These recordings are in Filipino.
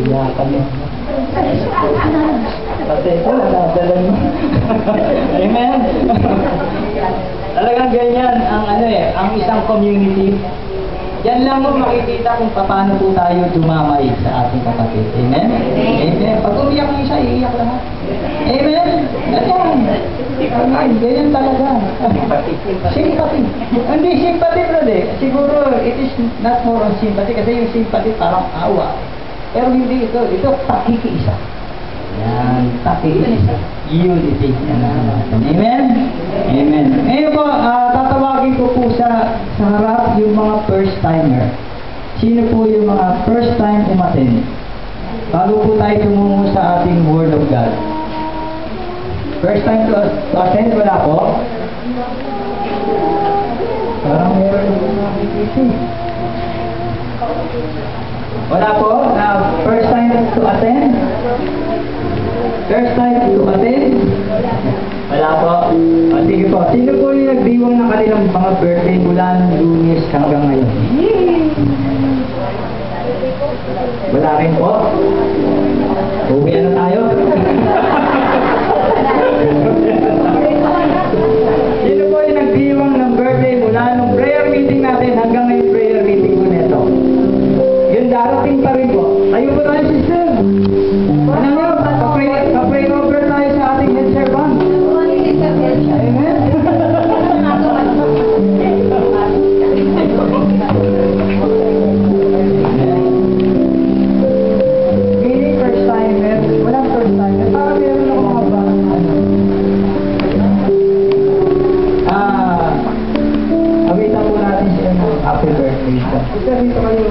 Iyakan mo. Kasi ito, nadala mo. Amen? Talagang ganyan ang ang isang community. Yan lang mo makikita kung paano po tayo dumamay sa ating kapatid. Amen? Amen. Pag umiyak ng isa, iiyak lahat. Amen? Ganyan. Amen. Ganyan talaga. Sympathy. Hindi, sympathy, brother. Siguro, it is not more on sympathy kasi yung sympathy parang awa. Pero hindi ito. Ito, pakikiisa. Yan, pakikiisa. Unity. Amen? Amen. Ngayon po, tatawagin ko po sa harap yung mga first timer. Sino po yung mga first time umattend? Bago po tayo tumungo sa ating Word of God. First time to attend, wala po? Parang meron po nakikita. Wala po? First time to attend? First time to attend? Wala po. Sige po. Sino po yung nagdiwang ng kanilang mga birthday mula ng Lunes hanggang ngayon? Wala rin po. Uwi na tayo. Sino po yung nagdiwang ng birthday mula nung prayer meeting natin hanggang ngayon prayer meeting ko neto? Yun darating pa rin po. Ayun po tayo, sister. Ano nyo? Kapray over tayo sa ating head servant. Amen. Meaning first timer. Walang first timer. Parang meron ng mga ba? Awitan po natin siya ng happy birthday. Ito dito kayo.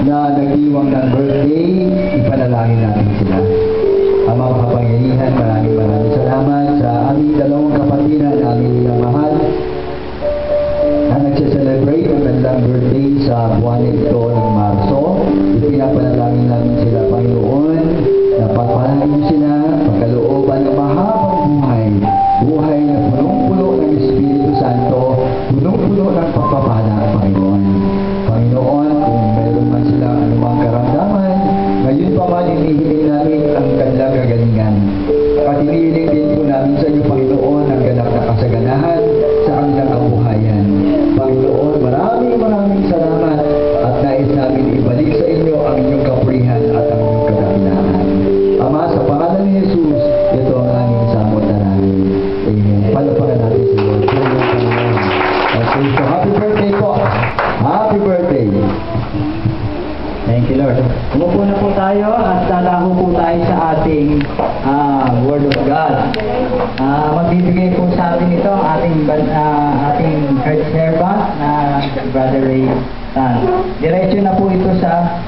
Na nagdiwang ng birthday, ipanalangin natin sila. Ang mga kapangyarihan, maraming salamat sa aming dalawang kapatid na aming minamahal na nagsiselebrate ng kanilang birthday sa buwan ito ng Marso. Ipinapanalangin namin sila, Panginoon, na pagpalain sila, pagkalooban ng mahabang buhay na punong-puno ng Espiritu Santo, punong-puno ng pagpapala, Panginoon. Panginoon, kung meron man silang anumang karamdaman, ngayon pa man inihiling namin ang kanilang kagalingan. At inihiling din po namin sa iyo, Panginoon, ang ganap na kasaganahan sa kanilang kabuhayan. Panginoon, maraming salamat at nais namin ibalik sa inyo ang inyong kapurihan at ang inyong kadakilaan. Ama, sa pangalan ni Jesus, ito ang aming samot na namin. Amen. Palapakan natin si Lord. Okay, so happy birthday po. Happy birthday. Thank you, Lord. Umupo na po tayo at lalaho po tayo sa ating Word of God. Magbibigay po sa atin ito ang ating head servant na Brother Ray Tan. Diretso na po ito sa